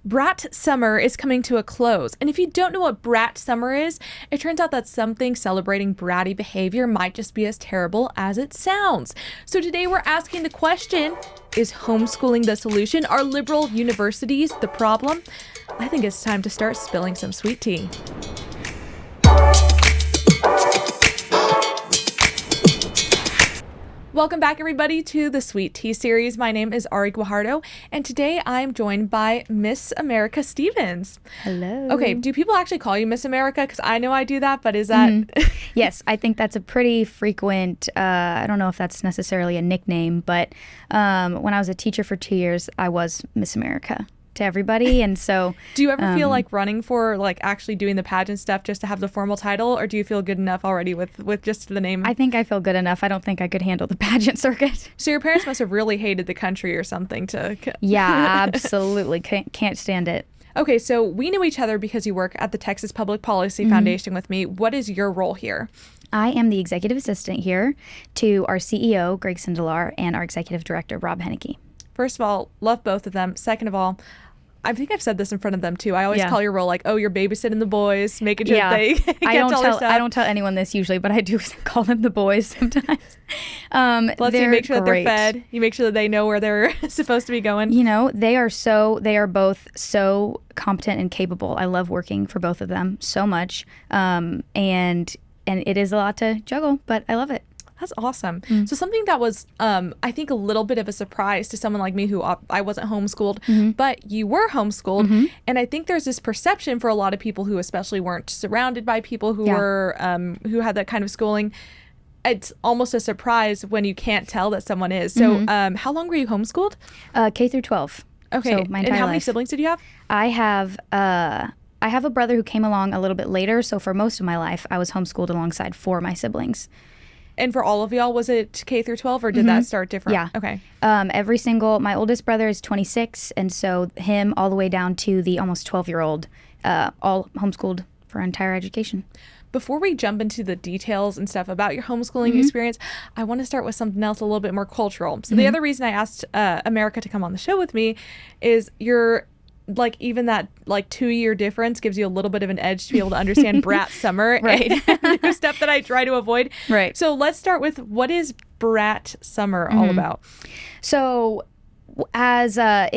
Brat summer is coming to a close, and if you don't know what brat summer is, it turns out that something celebrating bratty behavior might just be as terrible as it sounds. So today we're asking the question, is homeschooling the solution? Are liberal universities the problem? I think it's time to start spilling some sweet tea. Welcome back, everybody, to the Sweet Tea series. My name is Ari and today I'm joined by Miss America Stevens. Hello. Okay, do people actually call you Miss America? Because I know I do that, but is that... Yes, I think that's a pretty frequent, I don't know if that's necessarily a nickname, but when I was a teacher for 2 years, I was Miss America to everybody, and so... Do you ever feel like running for, like, actually doing the pageant stuff just to have the formal title, or do you feel good enough already with just the name? I think I feel good enough. I don't think I could handle the pageant circuit. So your parents must have really hated the country or something to... Yeah, absolutely. Can't stand it. Okay, so we know each other because you work at the Texas Public Policy Foundation with me. What is your role here? I am the executive assistant here to our CEO, Greg Sindelar, and our executive director, Rob Henneke. First of all, love both of them. Second of all, I think I've said this in front of them too. I always call your role like, oh, you're babysitting the boys, making sure they get all their stuff. I don't tell anyone this usually, but I do call them the boys sometimes. Plus, you make sure that they're fed. You make sure that they know where they're supposed to be going. You know, they are both so competent and capable. I love working for both of them so much. And it is a lot to juggle, but I love it. That's awesome. So something that was, I think, a little bit of a surprise to someone like me who I wasn't homeschooled, but you were homeschooled. And I think there's this perception for a lot of people who especially weren't surrounded by people who were, who had that kind of schooling. It's almost a surprise when you can't tell that someone is. So how long were you homeschooled? K through 12. Okay. So my entire and how many life. siblings did you have? I have a brother who came along a little bit later. So for most of my life, I was homeschooled alongside 4 of my siblings. And for all of y'all, was it K through 12 or did that start different? Yeah. Okay. My oldest brother is 26. And so him all the way down to the almost 12-year-old, all homeschooled for entire education. Before we jump into the details and stuff about your homeschooling experience, I want to start with something else a little bit more cultural. So the other reason I asked America to come on the show with me is like even that like 2-year difference gives you a little bit of an edge to be able to understand brat summer, right? And stuff that I try to avoid. Right. So let's start with, what is brat summer all about? So as I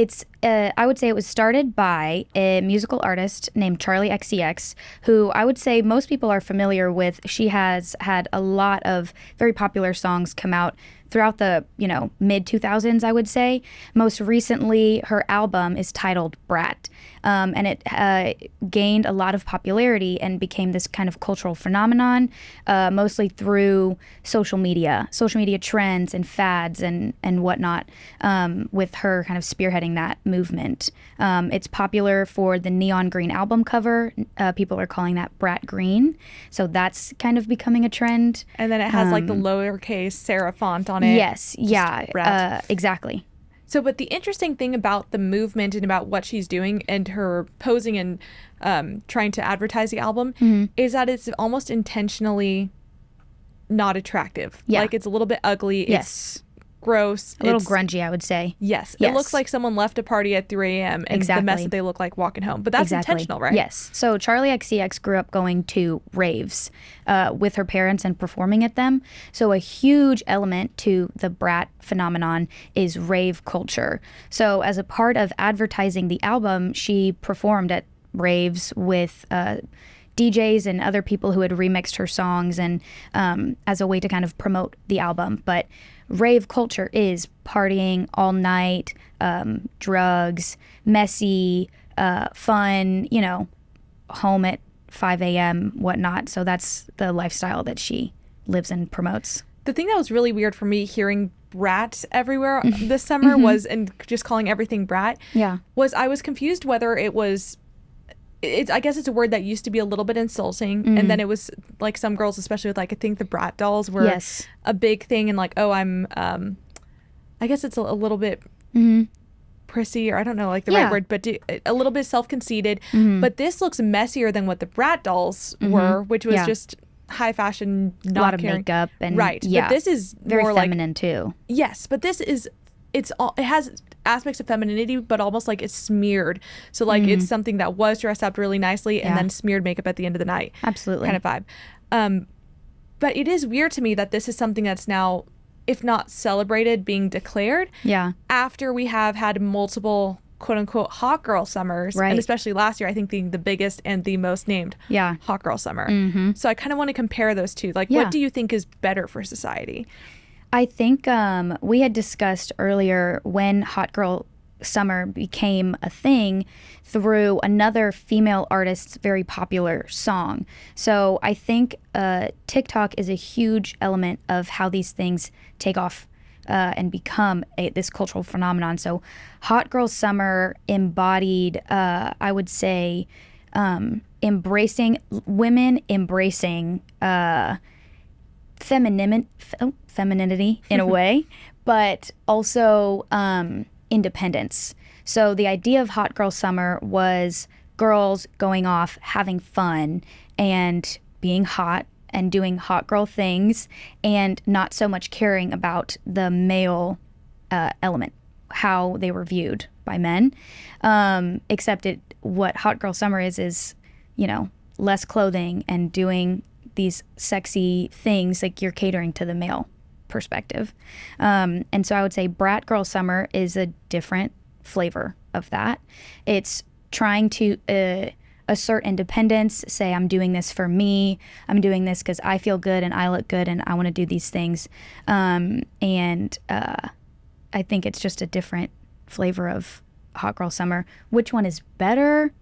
would say it was started by a musical artist named Charlie XCX, who I would say most people are familiar with. She has had a lot of very popular songs come out throughout the, mid 2000s, I would say. Most recently, her album is titled Brat, and it gained a lot of popularity and became this kind of cultural phenomenon, mostly through social media trends and fads and whatnot, with her kind of spearheading that movement. It's popular for the neon green album cover. People are calling that Brat Green. So that's kind of becoming a trend. And then it has like the lowercase Sarah font on it. Yes, yeah, exactly. So, but the interesting thing about the movement and about what she's doing and her posing and trying to advertise the album is that it's almost intentionally not attractive. Yeah. Like it's a little bit ugly. Yes. It's gross. A little grungy, I would say. Yes. It looks like someone left a party at 3 a.m. and the mess that they look like walking home. But that's intentional, right? Yes. So Charlie XCX grew up going to raves with her parents and performing at them. So a huge element to the brat phenomenon is rave culture. So as a part of advertising the album, she performed at raves with DJs and other people who had remixed her songs, and as a way to kind of promote the album. But rave culture is partying all night, drugs, messy, fun, home at 5 a.m., whatnot. So that's the lifestyle that she lives and promotes. The thing that was really weird for me hearing brat everywhere this summer was, and just calling everything brat, was I was confused whether it was... I guess it's a word that used to be a little bit insulting, and then it was like some girls, especially with like I think the brat dolls were a big thing, and like, oh, I'm I guess it's a little bit prissy, or I don't know like the right word, but a little bit self-conceited. But this looks messier than what the brat dolls were, which was just high fashion, not a lot of caring. Makeup and right. But this is very more feminine too. Yes, but this is it has aspects of femininity, but almost like it's smeared. So like it's something that was dressed up really nicely and then smeared makeup at the end of the night. Absolutely. Kind of vibe. But it is weird to me that this is something that's now, if not celebrated, being declared. Yeah. After we have had multiple quote unquote hot girl summers. Right. And especially last year, I think being the biggest and the most named hot girl summer. So I kind of want to compare those two. Like, what do you think is better for society? I think we had discussed earlier when hot girl summer became a thing through another female artist's very popular song. So I think TikTok is a huge element of how these things take off and become this cultural phenomenon. So hot girl summer embodied, I would say, embracing femininity in a way, but also independence. So the idea of hot girl summer was girls going off, having fun, and being hot and doing hot girl things, and not so much caring about the male element, how they were viewed by men. Except what hot girl summer is, you know, less clothing and doing these sexy things, like you're catering to the male perspective. And so I would say brat girl summer is a different flavor of that. It's trying to assert independence, say I'm doing this for me, I'm doing this because I feel good and I look good and I want to do these things. And I think it's just a different flavor of hot girl summer. Which one is better?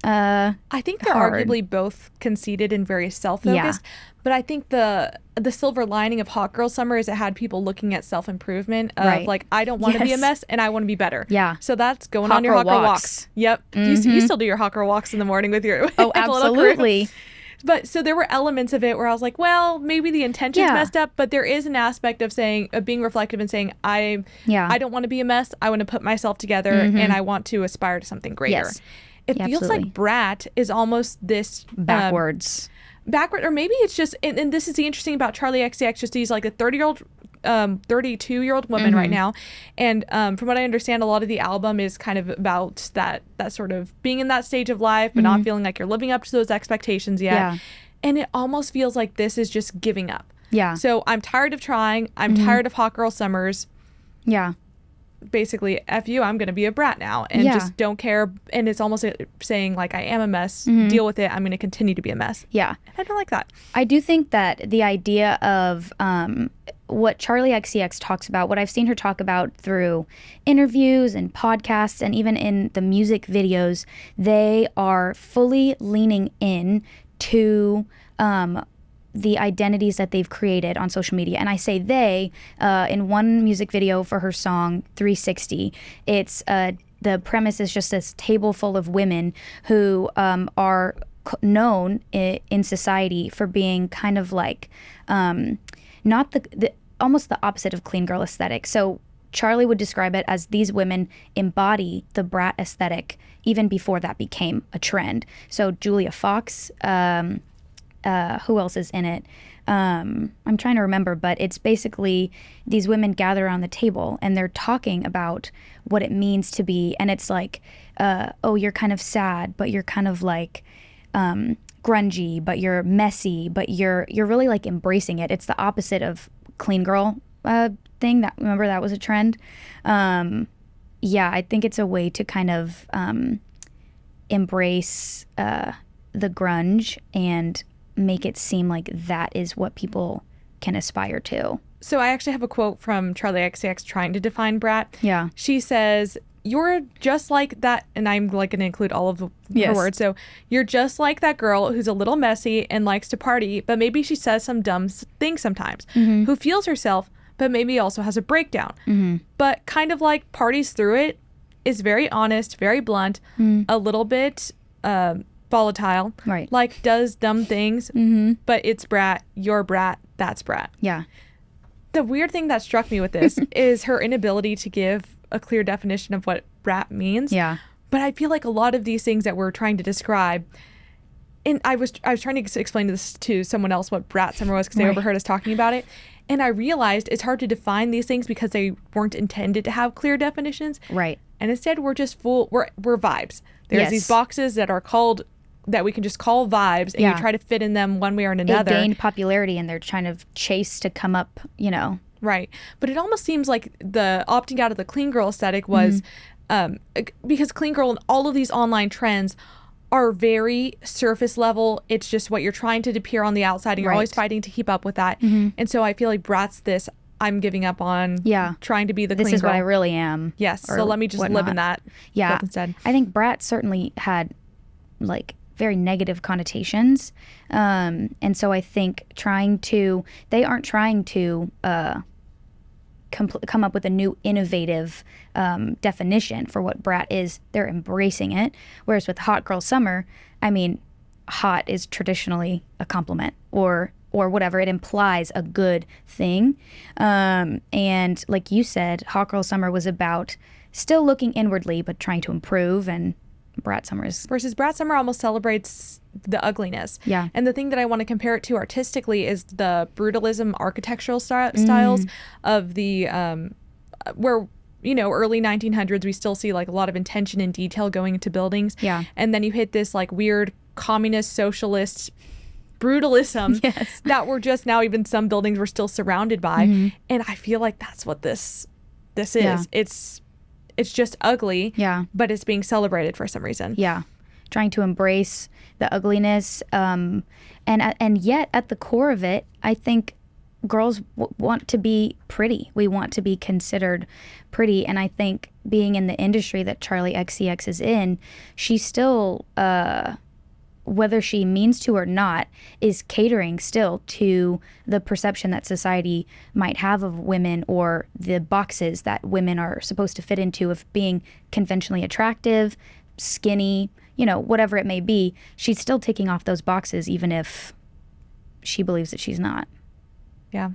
I think they're arguably both conceited and very self-focused, but I think the silver lining of hot girl summer is it had people looking at self-improvement of like, I don't want to be a mess and I want to be better. Yeah. So that's going on your hot girl walks. Yep. You still do your hot girl walks in the morning with your absolutely. But so there were elements of it where I was like, well, maybe the intention's messed up, but there is an aspect of being reflective and saying, I don't want to be a mess. I want to put myself together and I want to aspire to something greater. Yes. It feels like brat is almost this backward, or maybe it's just, and this is the interesting about Charlie XCX, just he's like a 32-year-old woman right now. And from what I understand, a lot of the album is kind of about that sort of being in that stage of life, but not feeling like you're living up to those expectations yet. Yeah. And it almost feels like this is just giving up. Yeah. So I'm tired of trying. I'm tired of hot girl summers. Yeah. Basically, F you, I'm going to be a brat now and just don't care. And it's almost saying like, I am a mess, deal with it. I'm going to continue to be a mess. Yeah. I don't like that. I do think that the idea of what Charlie XCX talks about, what I've seen her talk about through interviews and podcasts and even in the music videos, they are fully leaning in to the identities that they've created on social media. And I say they, in one music video for her song 360, it's the premise is just this table full of women who are known in society for being kind of like not the almost the opposite of clean girl aesthetic. So Charlie would describe it as these women embody the brat aesthetic even before that became a trend. So Julia Fox, who else is in it? I'm trying to remember, but it's basically these women gather around the table and they're talking about what it means to be, and it's like, oh, you're kind of sad, but you're kind of like grungy, but you're messy, but you're really like embracing it. It's the opposite of clean girl thing. That, remember, that was a trend. Yeah, I think it's a way to kind of embrace the grunge and make it seem like that is what people can aspire to. So I actually have a quote from Charlie XCX trying to define brat. Yeah. She says, you're just like that, and I'm like going to include all of her words. So you're just like that girl who's a little messy and likes to party, but maybe she says some dumb things sometimes, who feels herself, but maybe also has a breakdown, but kind of like parties through it, is very honest, very blunt, a little bit volatile, right? Like does dumb things, but it's brat, you're brat, that's brat. Yeah. The weird thing that struck me with this is her inability to give a clear definition of what brat means. Yeah. But I feel like a lot of these things that we're trying to describe, and I was trying to explain this to someone else what brat summer was because they overheard us talking about it. And I realized it's hard to define these things because they weren't intended to have clear definitions. Right. And instead we're just we're vibes. There's these boxes that are called, that we can just call vibes, and you try to fit in them one way or another. It gained popularity and they're trying to chase to come up, Right. But it almost seems like the opting out of the clean girl aesthetic was because clean girl and all of these online trends are very surface level. It's just what you're trying to appear on the outside, and you're always fighting to keep up with that. And so I feel like Brat's this, I'm giving up on trying to be the clean girl. This is what I really am. Yes. So let me just live in that. Yeah. Instead. I think Brat certainly had like very negative connotations. And so I think they aren't trying to come up with a new innovative definition for what brat is. They're embracing it. Whereas with hot girl summer, I mean, hot is traditionally a compliment or whatever. It implies a good thing. And like you said, hot girl summer was about still looking inwardly, but trying to improve, and Brat Summer is... Versus Brat Summer almost celebrates the ugliness. Yeah. And the thing that I want to compare it to artistically is the brutalism architectural styles of the... where, early 1900s, we still see like a lot of intention and detail going into buildings. Yeah. And then you hit this like weird communist, socialist brutalism that we're just now, even some buildings we're still surrounded by. And I feel like that's what this is. Yeah. It's just ugly, but it's being celebrated for some reason. Yeah, trying to embrace the ugliness, and yet at the core of it, I think girls want to be pretty. We want to be considered pretty, and I think being in the industry that Charli XCX is in, she still, whether she means to or not, is catering still to the perception that society might have of women, or the boxes that women are supposed to fit into of being conventionally attractive, skinny, whatever it may be. She's still ticking off those boxes even if she believes that she's not. Yeah.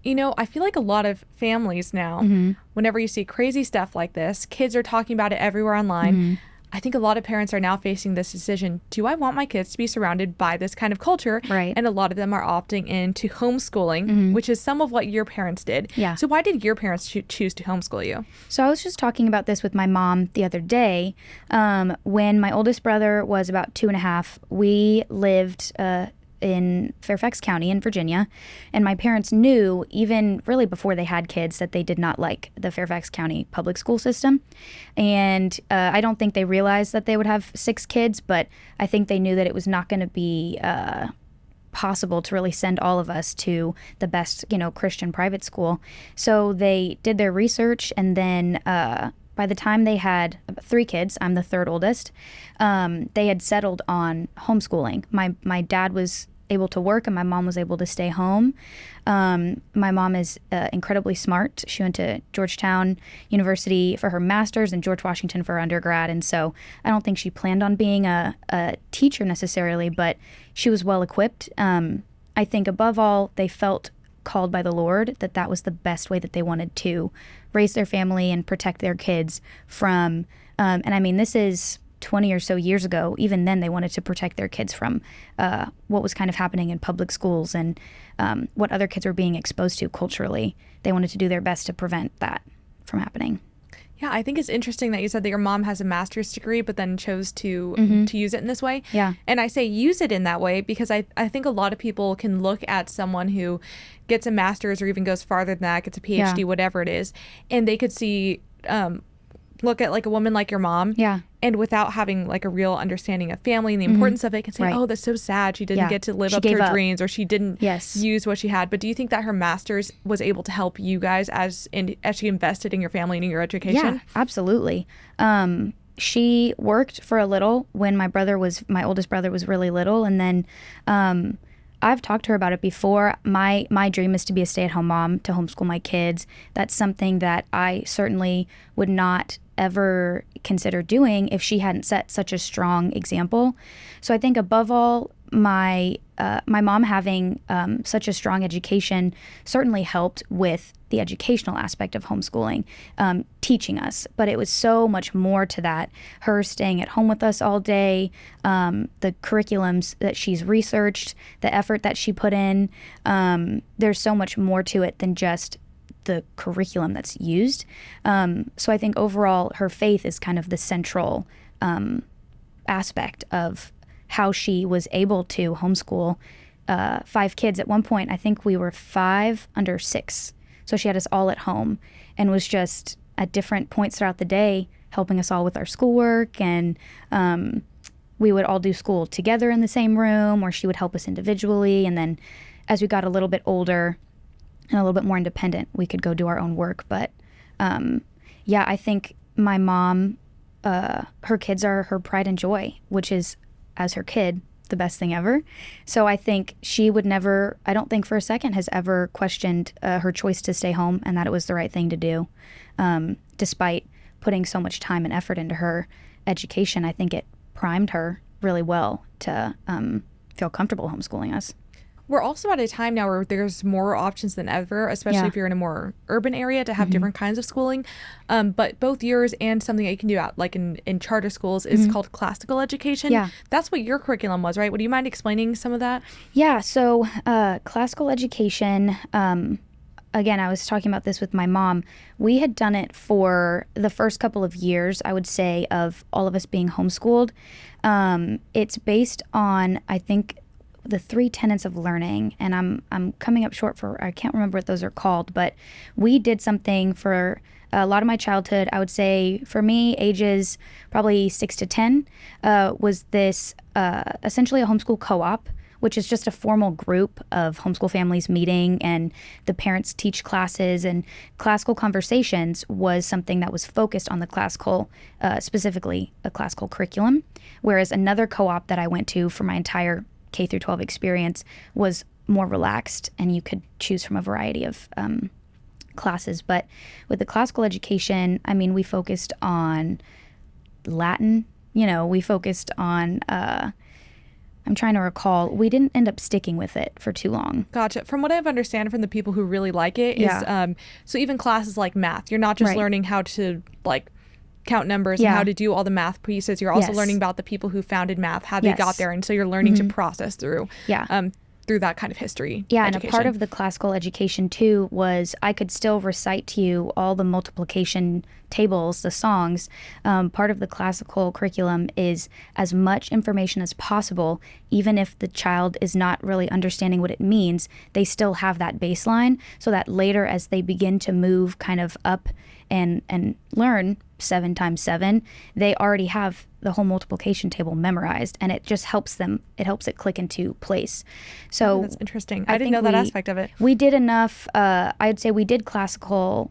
I feel like a lot of families now, whenever you see crazy stuff like this, kids are talking about it everywhere online. I think a lot of parents are now facing this decision. Do I want my kids to be surrounded by this kind of culture? Right. And a lot of them are opting into homeschooling, which is some of what your parents did. Yeah. So why did your parents choose to homeschool you? So I was just talking about this with my mom the other day. When my oldest brother was about 2.5, we lived in Fairfax County in Virginia, and my parents knew, even really before they had kids, that they did not like the Fairfax County public school system. And I don't think they realized that they would have 6 kids, but I think they knew that it was not going to be possible to really send all of us to the best, Christian private school. So they did their research, and then by the time they had 3 kids, I'm the 3rd oldest, they had settled on homeschooling. My dad was able to work and my mom was able to stay home. My mom is incredibly smart. She went to Georgetown University for her master's and George Washington for her undergrad. And so I don't think she planned on being a teacher necessarily, but she was well equipped. I think above all, they felt called by the Lord that was the best way that they wanted to raise their family and protect their kids from, and I mean, this is 20 or so years ago. Even then, they wanted to protect their kids from what was kind of happening in public schools and what other kids were being exposed to culturally. They wanted to do their best to prevent that from happening. Yeah, I think it's interesting that you said that your mom has a master's degree, but then chose to use it in this way. Yeah. And I say use it in that way because I think a lot of people can look at someone who gets a master's or even goes farther than that, gets a PhD, whatever it is, and they could see, look at like a woman like your mom. Yeah. And without having like a real understanding of family and the importance of it, can say, oh, that's so sad. She didn't get to live up to her dreams, or she didn't use what she had. But do you think that her master's was able to help you guys as she invested in your family and in your education? Yeah, absolutely. She worked for a little when my oldest brother was really little. And then I've talked to her about it before. My dream is to be a stay-at-home mom, to homeschool my kids. That's something that I certainly would not ever consider doing if she hadn't set such a strong example. So I think above all, my mom having such a strong education certainly helped with the educational aspect of homeschooling, teaching us. But it was so much more to that. Her staying at home with us all day, the curriculums that she's researched, the effort that she put in. There's so much more to it than just the curriculum that's used. So I think overall her faith is kind of the central aspect of how she was able to homeschool 5 kids. At one point, I think we were 5 under 6. So she had us all at home and was just at different points throughout the day helping us all with our schoolwork. And we would all do school together in the same room, or she would help us individually. And then as we got a little bit older and a little bit more independent, we could go do our own work. But yeah, I think my mom, her kids are her pride and joy, which is, as her kid, the best thing ever. So I think she would never, I don't think for a second has ever questioned her choice to stay home and that it was the right thing to do. Despite putting so much time and effort into her education, I think it primed her really well to feel comfortable homeschooling us. We're also at a time now where there's more options than ever, especially if you're in a more urban area, to have different kinds of schooling. But both yours and something that you can do out like in charter schools is called classical education. Yeah. That's what your curriculum was, right? Would you mind explaining some of that? Yeah. So classical education, again, I was talking about this with my mom. We had done it for the first couple of years, I would say, of all of us being homeschooled. It's based on, I think, the 3 tenets of learning, and I'm coming up short for, I can't remember what those are called, but we did something for a lot of my childhood. I would say for me, ages probably 6 to 10, was this essentially a homeschool co-op, which is just a formal group of homeschool families meeting, and the parents teach classes, and classical conversations was something that was focused on the classical, specifically a classical curriculum, whereas another co-op that I went to for my entire K through 12 experience was more relaxed, and you could choose from a variety of classes. But with the classical education, I mean, we focused on Latin, we focused on, I'm trying to recall, we didn't end up sticking with it for too long. Gotcha. From what I've understand from the people who really like it is, so even classes like math, you're not just learning how to like count numbers and how to do all the math pieces. You're also learning about the people who founded math, how they got there. And so you're learning to process through that kind of history. Yeah, education. And a part of the classical education too was I could still recite to you all the multiplication tables, the songs. Part of the classical curriculum is as much information as possible, even if the child is not really understanding what it means, they still have that baseline, so that later as they begin to move kind of up and learn 7 times 7, they already have the whole multiplication table memorized, and it just helps it click into place. So that's interesting. I didn't know that aspect of it. We did enough, I'd say we did classical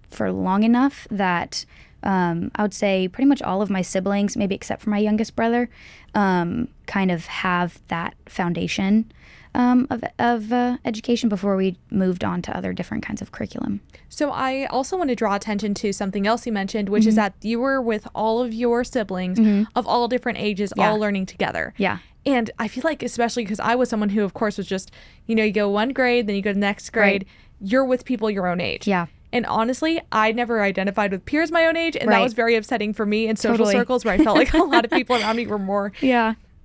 for long enough that I would say pretty much all of my siblings, maybe except for my youngest brother, kind of have that foundation of education before we moved on to other different kinds of curriculum. So I also want to draw attention to something else you mentioned, which is that you were with all of your siblings of all different ages, all learning together. Yeah. And I feel like, especially because I was someone who, of course, was just, you go one grade, then you go to the next grade, you're with people your own age. Yeah. And honestly, I never identified with peers my own age, and that was very upsetting for me in social circles where I felt like a lot of people around me were more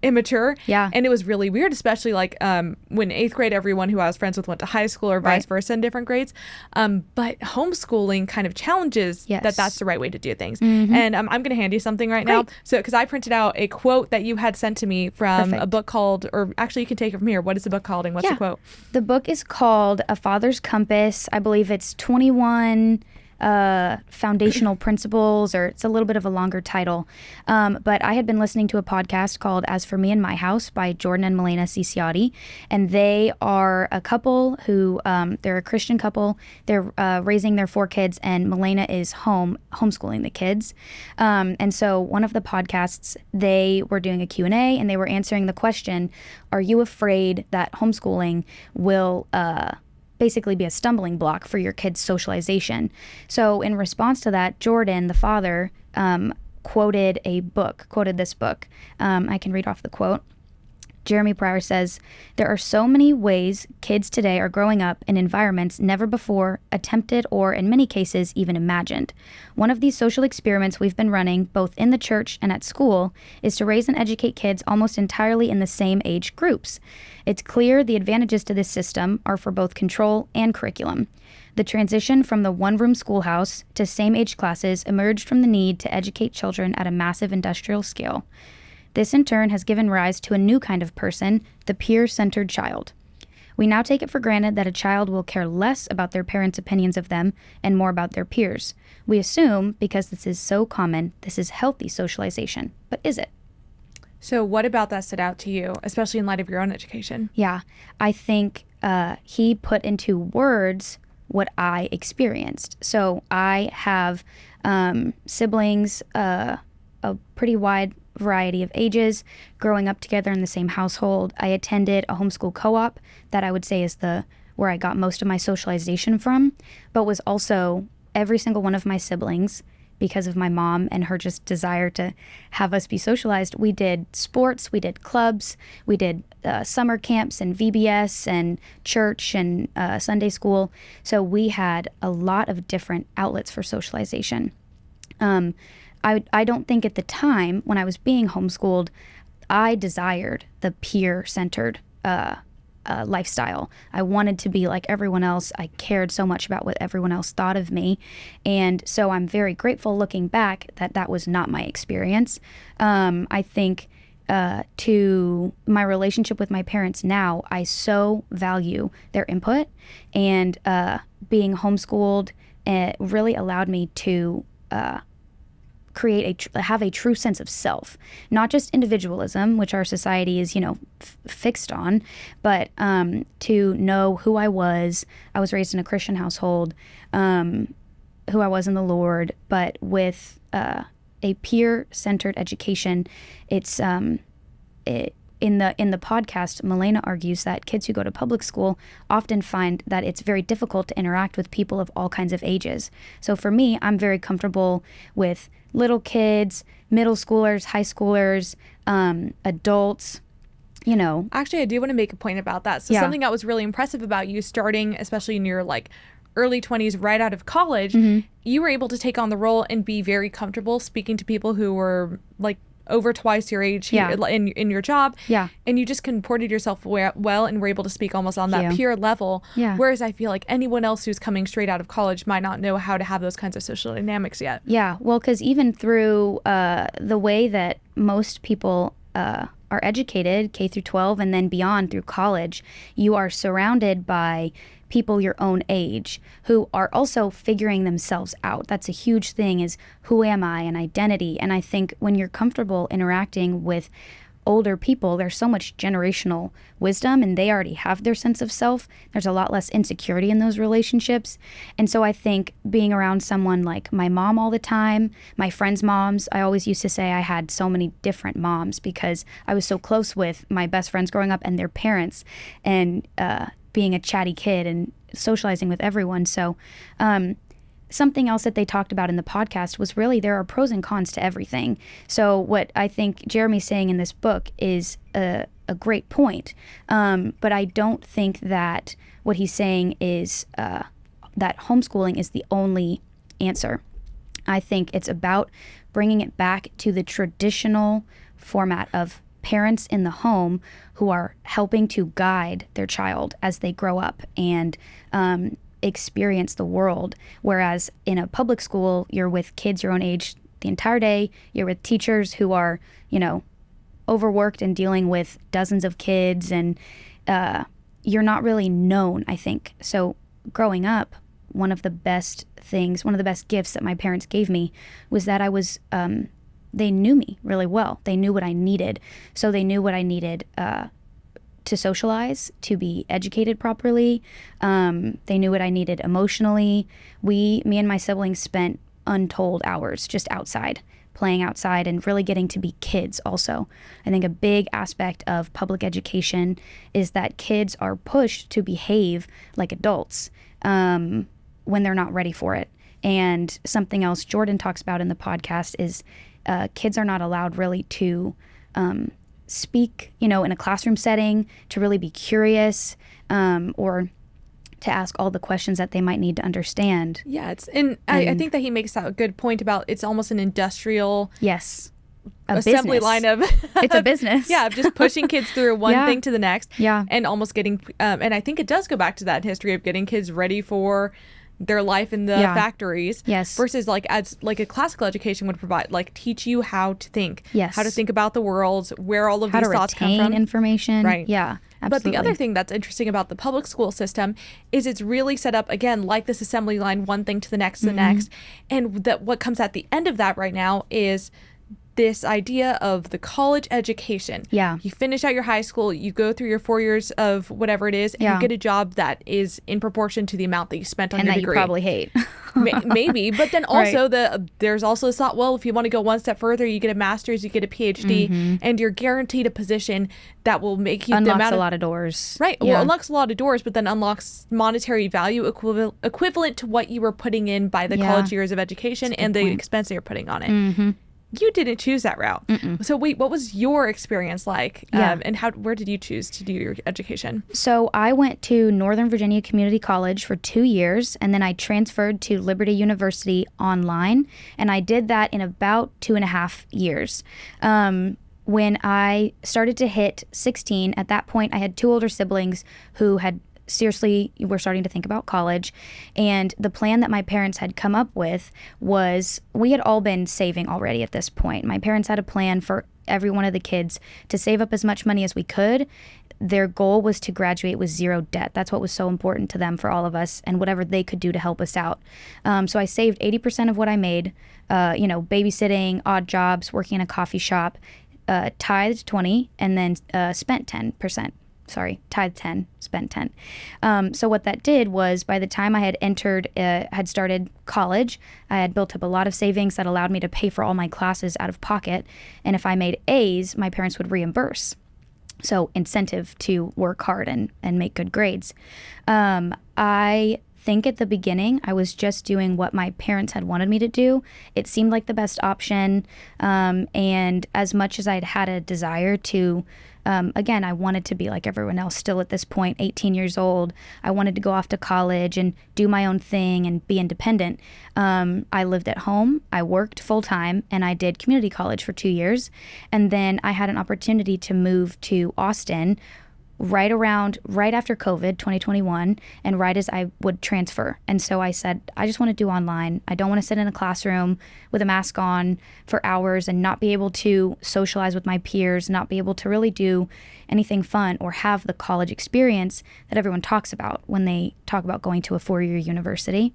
immature. Yeah. And it was really weird, especially like when 8th grade, everyone who I was friends with went to high school or vice versa in different grades. But homeschooling kind of challenges that that's the right way to do things. And I'm going to hand you something right now. So, because I printed out a quote that you had sent to me from a book called, or actually you can take it from here. What is the book called and what's the quote? The book is called A Father's Compass. I believe it's 21 foundational principles, or it's a little bit of a longer title. But I had been listening to a podcast called As For Me and My House by Jordan and Milena Ciciotti, and they are a couple who, they're a Christian couple. They're raising their 4 kids, and Milena is homeschooling the kids. And so one of the podcasts, they were doing a Q&A, and they were answering the question, are you afraid that homeschooling will basically be a stumbling block for your kids' socialization? So in response to that, Jordan, the father, quoted this book. I can read off the quote. Jeremy Pryor says, there are so many ways kids today are growing up in environments never before attempted or, in many cases, even imagined. One of these social experiments we've been running, both in the church and at school, is to raise and educate kids almost entirely in the same age groups. It's clear the advantages to this system are for both control and curriculum. The transition from the one-room schoolhouse to same-age classes emerged from the need to educate children at a massive industrial scale. This, in turn, has given rise to a new kind of person, the peer-centered child. We now take it for granted that a child will care less about their parents' opinions of them and more about their peers. We assume, because this is so common, this is healthy socialization. But is it? So what about that stood out to you, especially in light of your own education? Yeah, I think he put into words what I experienced. So I have siblings, a pretty wide variety of ages, growing up together in the same household. I attended a homeschool co-op that I would say is where I got most of my socialization from, but was also every single one of my siblings, because of my mom and her just desire to have us be socialized. We did sports, we did clubs, we did summer camps and VBS and church and Sunday school. So we had a lot of different outlets for socialization. I don't think at the time when I was being homeschooled, I desired the peer-centered lifestyle. I wanted to be like everyone else. I cared so much about what everyone else thought of me. And so I'm very grateful looking back that that was not my experience. I think to my relationship with my parents now, I so value their input, and being homeschooled really allowed me to have a true sense of self, not just individualism, which our society is, fixed on, but to know who I was. I was raised in a Christian household, who I was in the Lord, but with a peer-centered education. It's in the podcast, Milena argues that kids who go to public school often find that it's very difficult to interact with people of all kinds of ages. So for me, I'm very comfortable with little kids, middle schoolers, high schoolers, adults, Actually, I do want to make a point about that. So something that was really impressive about you starting, especially in your early 20s, right out of college, you were able to take on the role and be very comfortable speaking to people who were over twice your age in your job. Yeah. And you just comported yourself well and were able to speak almost on that peer level. Yeah. Whereas I feel like anyone else who's coming straight out of college might not know how to have those kinds of social dynamics yet. Yeah. Well, because even through the way that most people are educated, K through 12 and then beyond through college, you are surrounded by people your own age who are also figuring themselves out. That's a huge thing, is who am I, and identity. And I think when you're comfortable interacting with older people, there's so much generational wisdom and they already have their sense of self. There's a lot less insecurity in those relationships. And so I think being around someone like my mom all the time, my friends' moms, I always used to say I had so many different moms because I was so close with my best friends growing up and their parents, and being a chatty kid and socializing with everyone. So something else that they talked about in the podcast was really there are pros and cons to everything. So what I think Jeremy's saying in this book is a great point. But I don't think that what he's saying is that homeschooling is the only answer. I think it's about bringing it back to the traditional format of parents in the home who are helping to guide their child as they grow up and experience the world. Whereas in a public school, you're with kids your own age the entire day. You're with teachers who are, overworked and dealing with dozens of kids, and you're not really known, I think. So growing up, one of the best gifts that my parents gave me was that I was they knew me really well. They knew what I needed. So they knew what I needed to socialize, to be educated properly. They knew what I needed emotionally. Me and my siblings spent untold hours just outside, playing outside and really getting to be kids also. I think a big aspect of public education is that kids are pushed to behave like adults when they're not ready for it. And something else Jordan talks about in the podcast is kids are not allowed really to speak, in a classroom setting, to really be curious, or to ask all the questions that they might need to understand. Yeah, I think that he makes a good point about it's almost an industrial assembly line of it's a business. Yeah, just pushing kids through one thing to the next. Yeah. And almost getting and I think it does go back to that history of getting kids ready for their life in the factories. Yes. Versus as a classical education would provide, teach you how to think. Yes. How to think about the world, where all of these thoughts come from. Information. Right. Yeah. Absolutely. But the other thing that's interesting about the public school system is it's really set up, again, like this assembly line, one thing to the next, to the next. And what comes at the end of that right now is this idea of the college education. Yeah. You finish out your high school, you go through your 4 years of whatever it is, and you get a job that is in proportion to the amount that you spent on your degree. And that you probably hate. Maybe. But then also there's also this thought, well, if you want to go one step further, you get a master's, you get a PhD, and you're guaranteed a position that will make you unlocks a lot of doors. Right. Yeah. Well, unlocks a lot of doors, but then unlocks monetary value equivalent to what you were putting in by the college years of education and the expense that you're putting on it. You didn't choose that route. So wait, what was your experience like? And where did you choose to do your education? So I went to Northern Virginia Community College for 2 years, and then I transferred to Liberty University online, and I did that in about 2.5 years. When I started to hit 16, at that point I had 2 older siblings who had seriously were starting to think about college, and the plan that my parents had come up with was, we had all been saving already at this point. My parents had a plan for every one of the kids to save up as much money as we could. Their goal was to graduate with 0 debt. That's what was so important to them, for all of us, and whatever they could do to help us out. So I saved 80% of what I made, babysitting, odd jobs, working in a coffee shop, tithed 20, and then spent 10%. Tithe 10, spent 10. So what that did was, by the time I had started college, I had built up a lot of savings that allowed me to pay for all my classes out of pocket. And if I made A's, my parents would reimburse. So incentive to work hard and make good grades. I think at the beginning, I was just doing what my parents had wanted me to do. It seemed like the best option. And as much as I'd had a desire to, again, I wanted to be like everyone else still at this point, 18 years old. I wanted to go off to college and do my own thing and be independent. I lived at home, I worked full time, and I did community college for 2 years. And then I had an opportunity to move to Austin right after COVID, 2021, and right as I would transfer. And so I said, I just want to do online. I don't want to sit in a classroom with a mask on for hours and not be able to socialize with my peers, not be able to really do anything fun or have the college experience that everyone talks about when they talk about going to a 4-year university.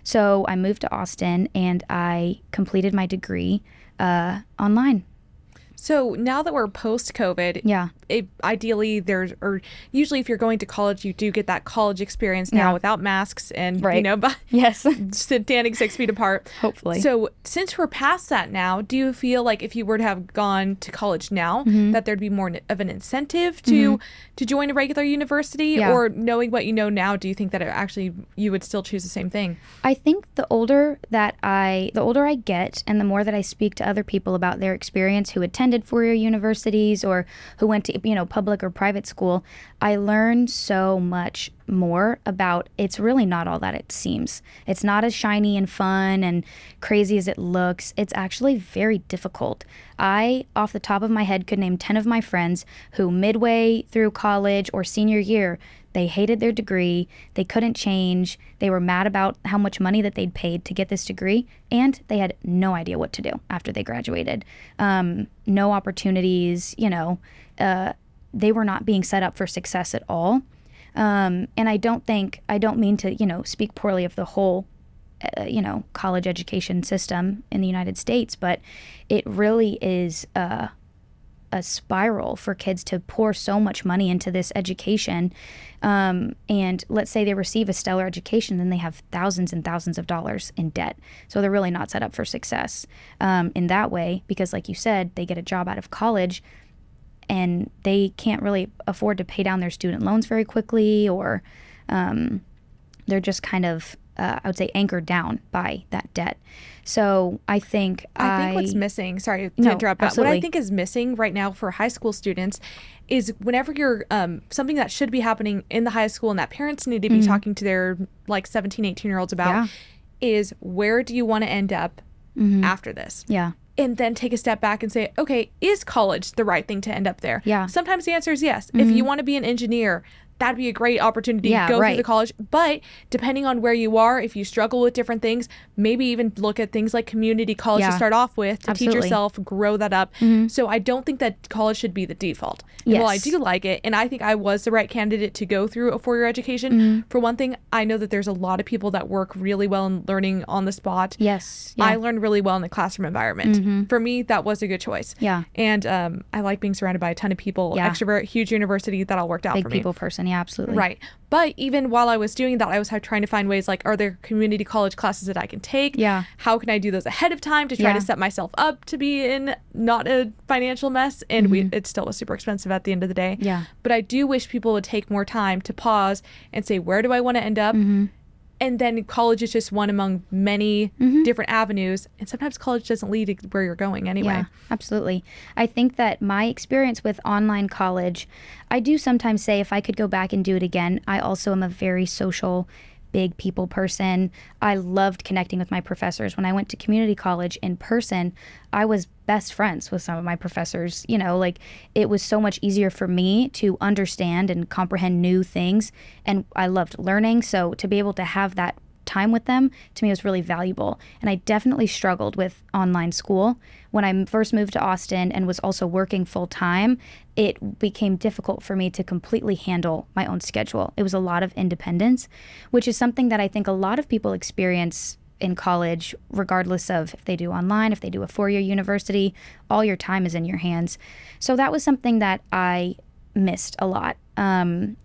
So I moved to Austin and I completed my degree online. So now that we're post-COVID, ideally usually if you're going to college, you do get that college experience now without masks and, standing 6 feet apart. Hopefully. So since we're past that now, do you feel like if you were to have gone to college now, that there'd be more of an incentive to join a regular university? Yeah. Or knowing what you know now, do you think that you would still choose the same thing? I think the older I get and the more that I speak to other people about their experience who attended 4-year universities or who went to public or private school, I learn so much more about it's really not all that it seems. It's not as shiny and fun and crazy as it looks. It's actually very difficult. I, off the top of my head, could name 10 of my friends who midway through college or senior year, they hated their degree, they couldn't change, they were mad about how much money that they'd paid to get this degree, and they had no idea what to do after they graduated. No opportunities, they were not being set up for success at all. And I don't mean to, speak poorly of the whole, college education system in the United States, but it really is a spiral for kids to pour so much money into this education. And let's say they receive a stellar education, then they have thousands and thousands of dollars in debt. So they're really not set up for success in that way, because like you said, they get a job out of college and they can't really afford to pay down their student loans very quickly, or they're just kind of I would say, anchored down by that debt. So I think what's missing, sorry to interrupt, but what I think is missing right now for high school students is whenever you're something that should be happening in the high school and that parents need to be talking to their like 17, 18-year-olds about is, where do you want to end up after this? Yeah. And then take a step back and say, okay, is college the right thing to end up there? Yeah. Sometimes the answer is yes. If you want to be an engineer, that'd be a great opportunity to go through the college. But depending on where you are, if you struggle with different things, maybe even look at things like community college to start off with, to teach yourself, grow that up. So I don't think that college should be the default. Well, I do like it, and I think I was the right candidate to go through a 4-year education. For one thing, I know that there's a lot of people that work really well in learning on the spot. Yes. I learned really well in the classroom environment. For me, that was a good choice. Yeah. And I like being surrounded by a ton of people. Extrovert, huge university, that all worked out for me. Big people person. Yeah, absolutely. Right. But even while I was doing that, I was trying to find ways like, are there community college classes that I can take? Yeah. How can I do those ahead of time to try to set myself up to be in not a financial mess? And it still was super expensive at the end of the day. Yeah. But I do wish people would take more time to pause and say, where do I want to end up? And then college is just one among many different avenues. And sometimes college doesn't lead to where you're going anyway. Yeah, absolutely. I think that my experience with online college, I do sometimes say if I could go back and do it again. I also am a very social, big people person. I loved connecting with my professors. When I went to community college in person, I was best friends with some of my professors. You know, like, it was so much easier for me to understand and comprehend new things. And I loved learning. So to be able to have that time with them, to me, was really valuable. And I definitely struggled with online school. When I first moved to Austin and was also working full time, it became difficult for me to completely handle my own schedule. It was a lot of independence, which is something that I think a lot of people experience in college, regardless of if they do online, if they do a 4-year university, all your time is in your hands. So that was something that I missed a lot. And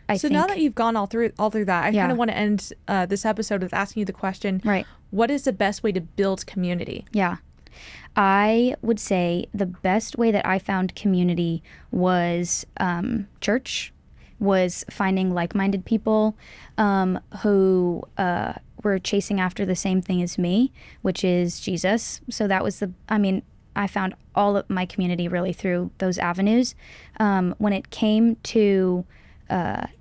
I think, now that you've gone all through that, I kind of want to end this episode with asking you the question, what is the best way to build community? Yeah. I would say the best way that I found community was church, was finding like-minded people who were chasing after the same thing as me, which is Jesus. So that was I found all of my community really through those avenues. When it came to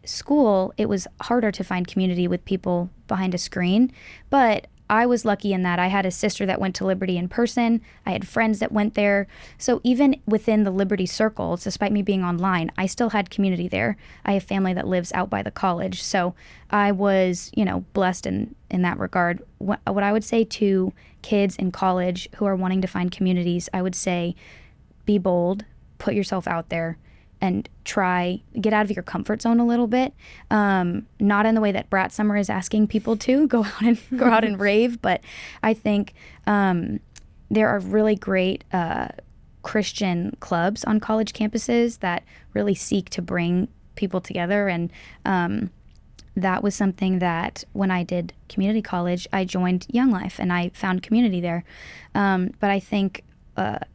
school, it was harder to find community with people behind a screen, but I was lucky in that I had a sister that went to Liberty in person. I had friends that went there. So even within the Liberty circles, despite me being online, I still had community there. I have family that lives out by the college. So I was, blessed in that regard. What I would say to kids in college who are wanting to find communities, I would say, be bold, put yourself out there, and get out of your comfort zone a little bit. Not in the way that Brat Summer is asking people to go out and rave, but I think there are really great Christian clubs on college campuses that really seek to bring people together. And that was something that when I did community college, I joined Young Life and I found community there. But I think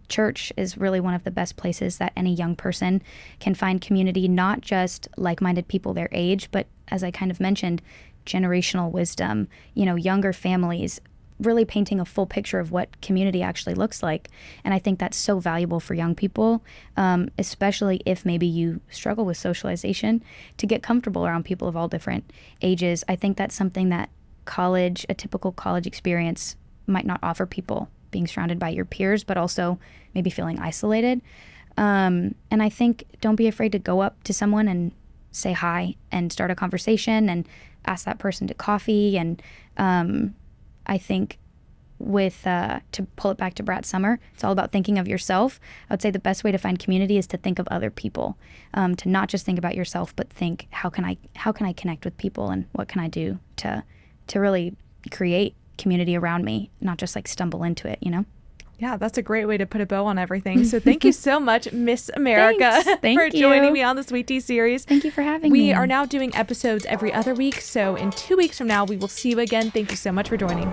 church is really one of the best places that any young person can find community, not just like-minded people their age, but as I kind of mentioned, generational wisdom, younger families, really painting a full picture of what community actually looks like. And I think that's so valuable for young people, especially if maybe you struggle with socialization, to get comfortable around people of all different ages. I think that's something that a typical college experience might not offer people, being surrounded by your peers, but also maybe feeling isolated. And I think don't be afraid to go up to someone and say hi and start a conversation and ask that person to coffee. And I think to pull it back to Brat Summer, it's all about thinking of yourself. I would say the best way to find community is to think of other people, to not just think about yourself, but think, how can I connect with people, and what can I do to really create community around me, not just stumble into it, Yeah, that's a great way to put a bow on everything. So thank you so much, Miss America, Thank for joining me on the Sweet Tea series. Thank you for having me. We are now doing episodes every other week. So in 2 weeks from now, we will see you again. Thank you so much for joining.